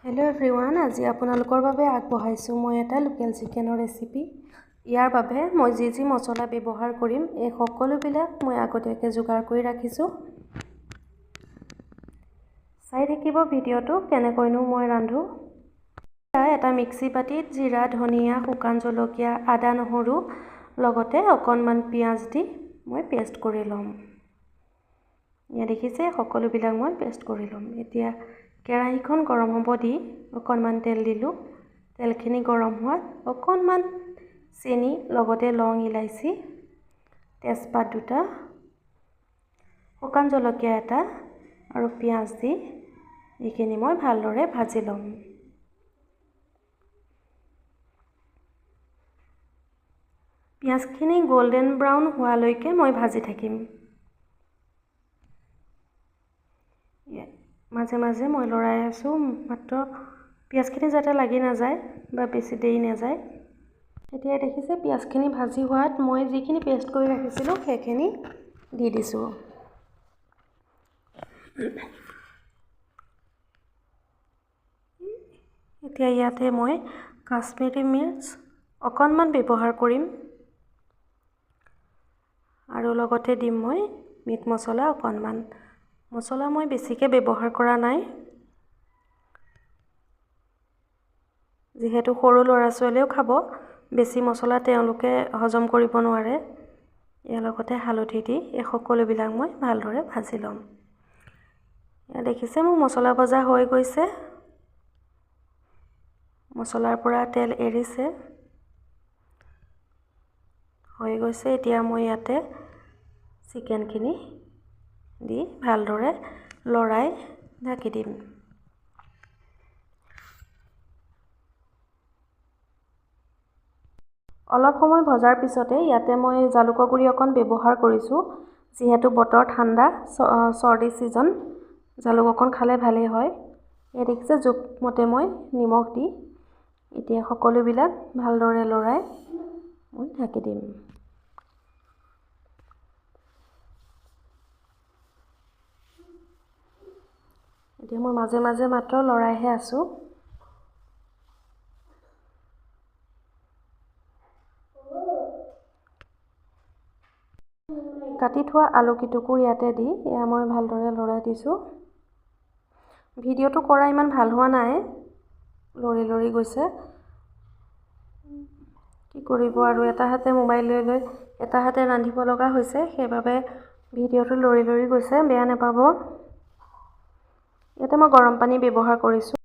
Hello' everyone, আজি আপোনালোকৰ বাবে আগবঢ়াইছোঁ মই এটা লোকেল চিকেনৰ ৰেচিপি। ইয়াৰ বাবে মই যি মছলা ব্যৱহাৰ কৰিম এই সকলোবিলাক মই আগতীয়াকৈ যোগাৰ কৰি ৰাখিছোঁ। চাই থাকিব ভিডিঅ'টো কেনেকৈনো মই ৰান্ধো। এটা মিক্সি বাতিত জিৰা, ধনিয়া, শুকান জলকীয়া, আদা, নহৰু লগতে অকণমান পিঁয়াজ দি মই পেষ্ট কৰি ল'ম। ইয়াত দেখিছে সকলোবিলাক মই পেষ্ট কৰি ল'ম। এতিয়া কেৰাহীখন গৰম হ'ব দি অকণমান তেল দিলোঁ। তেলখিনি গৰম হোৱাত অকণমান চেনি লগতে লং, ইলাইচি, তেজপাত 2টা, শুকান জলকীয়া 1টা আৰু পিঁয়াজ দি এইখিনি মই ভালদৰে ভাজি ল'ম। পিঁয়াজখিনি গোল্ডেন ব্ৰাউন হোৱালৈকে মই ভাজি থাকিম। মাজে মাজে মই লৰাই আছোঁ, মাত্ৰ পিঁয়াজখিনি যাতে লাগি নাযায় বা বেছি দেৰি নাযায়। এতিয়া দেখিছে পিঁয়াজখিনি ভাজি হোৱাত মই যিখিনি পেষ্ট কৰি ৰাখিছিলোঁ সেইখিনি দি দিছোঁ। এতিয়া ইয়াতে মই কাশ্মীৰী মিৰ্চ অকণমান ব্যৱহাৰ কৰিম আৰু লগতে দিম মই মিট মছলা অকণমান। মছলা মই বেছিকৈ ব্যৱহাৰ কৰা নাই, যিহেতু সৰু ল'ৰা ছোৱালীয়েও খাব, বেছি মছলা তেওঁলোকে হজম কৰিব নোৱাৰে। ইয়াৰ লগতে হালধি দি এই সকলোবিলাক মই ভালদৰে ভাজি ল'ম। ইয়াত দেখিছে মোৰ মছলা ভজা হৈ গৈছে, মছলাৰ পৰা তেল এৰিছে, হৈ গৈছে। এতিয়া মই ইয়াতে চিকেনখিনি দি ভালদৰে লৰাই ঢাকি দিম। অলপ সময় ভজাৰ পিছতে ইয়াতে মই জালুকৰ গুড়ি অকণ ব্যৱহাৰ কৰিছোঁ, যিহেতু বতৰ ঠাণ্ডা, চৰ্দি ছিজন, জালুক অকণ খালে ভালেই হয়। ইয়াত দেখিছে জোখমতে মই নিমখ দি এতিয়া সকলোবিলাক ভালদৰে লৰাই মই ঢাকি দিম। এতিয়া মই মাজে মাজে মাত্ৰ লৰাইহে আছোঁ। কাটি থোৱা আলু কিটুকুৰ ইয়াতে দি এয়া মই ভালদৰে লৰাই দিছোঁ। ভিডিঅ'টো কৰা ইমান ভাল হোৱা নাই, লৰি গৈছে। কি কৰিব আৰু, এটা হাতে মোবাইল লৈ এটা হাতে ৰান্ধিব লগা হৈছে, সেইবাবে ভিডিঅ'টো লৰি গৈছে, বেয়া নাপাব। ইয়াতে মই গৰম পানী ব্যৱহাৰ কৰিছোঁ।